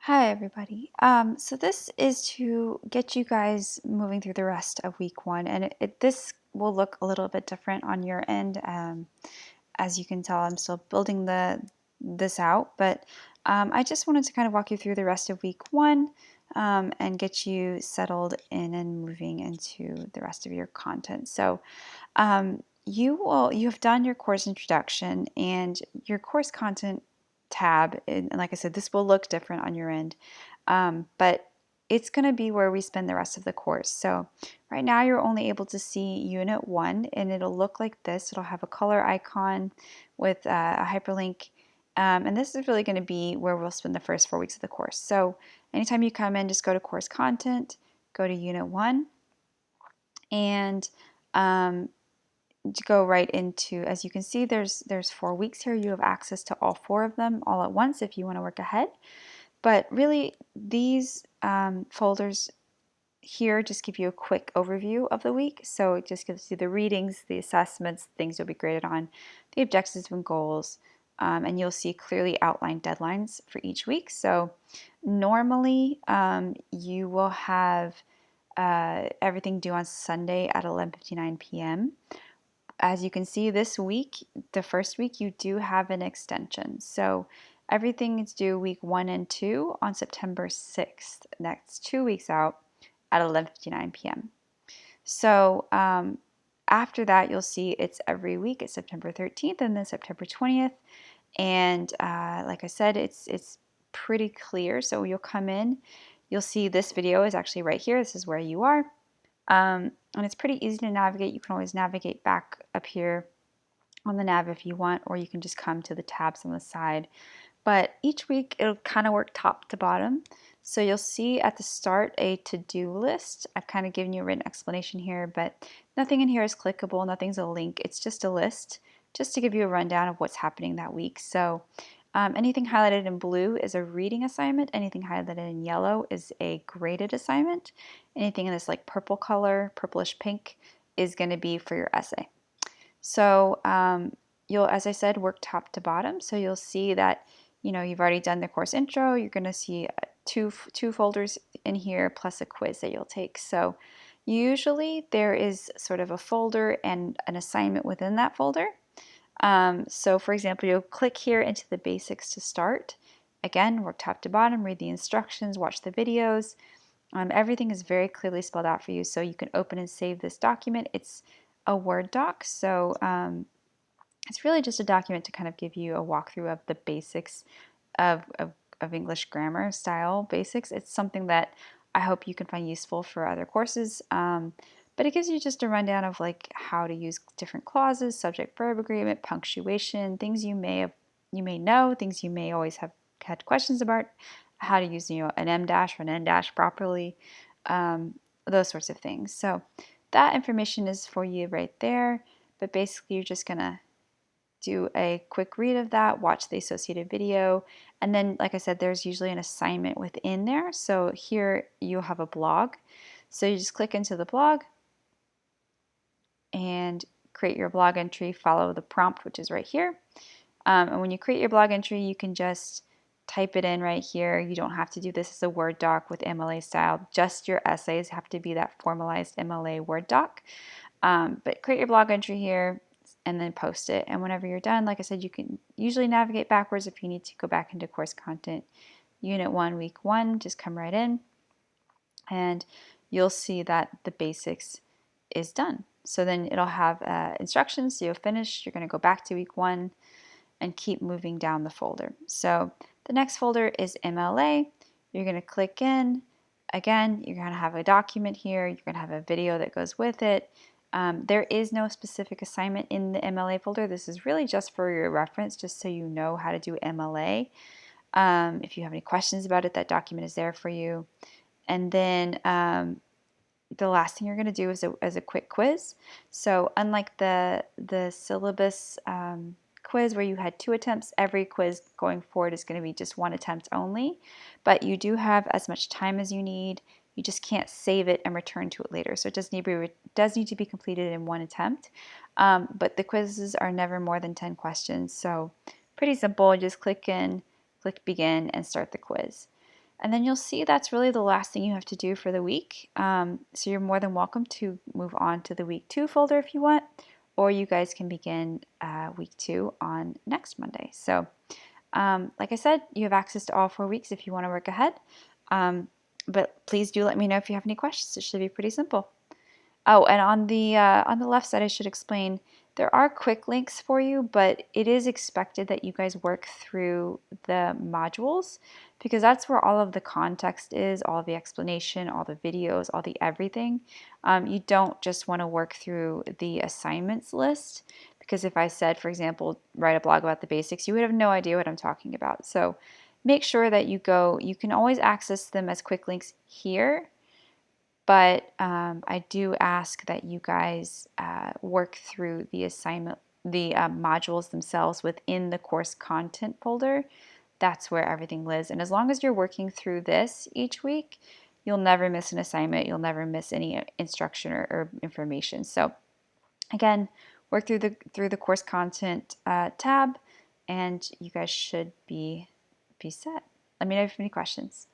Hi, everybody. So this is to get you guys moving through the rest of week one, and this will look a little bit different on your end. As you can tell, I'm still building this out, but I just wanted to kind of walk you through the rest of week one and get you settled in and moving into the rest of your content. So you have done your course introduction and your course content tab, and like I said, this will look different on your end, but it's going to be where we spend the rest of the course. So right now you're only able to see Unit 1, and it'll look like this. It'll have a color icon with a hyperlink, and this is really going to be where we'll spend the first 4 weeks of the course. So anytime you come in, just go to Course Content, go to Unit 1, and to go right into, as you can see, there's 4 weeks here. You have access to all 4 of them all at once if you want to work ahead. But really, these folders here just give you a quick overview of the week. So it just gives you the readings, the assessments, things you'll be graded on, the objectives and goals, and you'll see clearly outlined deadlines for each week. So normally you will have everything due on Sunday at 11:59 p.m. As you can see this week, the first week, you do have an extension. So everything is due week 1 and 2 on September 6th. That's 2 weeks out at 11:59 p.m. So after that, you'll see it's every week. It's September 13th and then September 20th. And like I said, it's pretty clear. So you'll come in, you'll see this video is actually right here. This is where you are. And it's pretty easy to navigate. You can always navigate back up here on the nav if you want, or you can just come to the tabs on the side. But each week it'll kind of work top to bottom. So you'll see at the start a to-do list. I've kind of given you a written explanation here, but nothing in here is clickable. Nothing's a link. It's just a list just to give you a rundown of what's happening that week. So anything highlighted in blue is a reading assignment. Anything highlighted in yellow is a graded assignment. Anything in this like purple color, purplish pink, is going to be for your essay. So you'll, as I said, work top to bottom. So you'll see that, you've already done the course intro. You're going to see two folders in here plus a quiz that you'll take. So usually there is sort of a folder and an assignment within that folder. So for example, you'll click here into the basics to start. Again, work top to bottom, read the instructions, watch the videos. Everything is very clearly spelled out for you, so you can open and save this document. It's a Word doc, so it's really just a document to kind of give you a walkthrough of the basics of English grammar style basics. It's something that I hope you can find useful for other courses. But it gives you just a rundown of like how to use different clauses, subject-verb agreement, punctuation, things you may know, things you may always have had questions about, how to use an em dash or an en dash properly, those sorts of things. So that information is for you right there. But basically, you're just gonna do a quick read of that, watch the associated video, and then, like I said, there's usually an assignment within there. So here you'll have a blog. So you just click into the blog and create your blog entry, follow the prompt, which is right here. And when you create your blog entry, you can just type it in right here. You don't have to do this as a Word doc with MLA style. Just your essays have to be that formalized MLA Word doc. But create your blog entry here and then post it. And whenever you're done, like I said, you can usually navigate backwards if you need to go back into course content. Unit 1, week 1, just come right in and you'll see that the basics is done. So then it'll have instructions, so you'll finish, you're going to go back to week 1 and keep moving down the folder. So the next folder is MLA. You're going to click in. Again, you're going to have a document here. You're going to have a video that goes with it. There is no specific assignment in the MLA folder. This is really just for your reference, just so you know how to do MLA. If you have any questions about it, that document is there for you. And then the last thing you're going to do is a quick quiz. So unlike the syllabus quiz where you had 2 attempts, every quiz going forward is going to be just 1 attempt only. But you do have as much time as you need. You just can't save it and return to it later. So it does need to be completed in 1 attempt. But the quizzes are never more than 10 questions. So pretty simple. Just click in, click begin, and start the quiz. And then you'll see that's really the last thing you have to do for the week. So you're more than welcome to move on to the week 2 folder if you want, or you guys can begin week 2 on next Monday. So like I said, you have access to all 4 weeks if you want to work ahead. But please do let me know if you have any questions. It should be pretty simple. Oh, and on the left side, I should explain there are quick links for you, but it is expected that you guys work through the modules because that's where all of the context is, all the explanation, all the videos, all the everything. You don't just want to work through the assignments list because if I said, for example, write a blog about the basics, you would have no idea what I'm talking about. So make sure that you can always access them as quick links here, but I do ask that you guys work through the assignment, the modules themselves within the course content folder. That's where everything lives. And as long as you're working through this each week, you'll never miss an assignment. You'll never miss any instruction or information. So again, work through the course content tab, and you guys should be set. Let me know if you have any questions.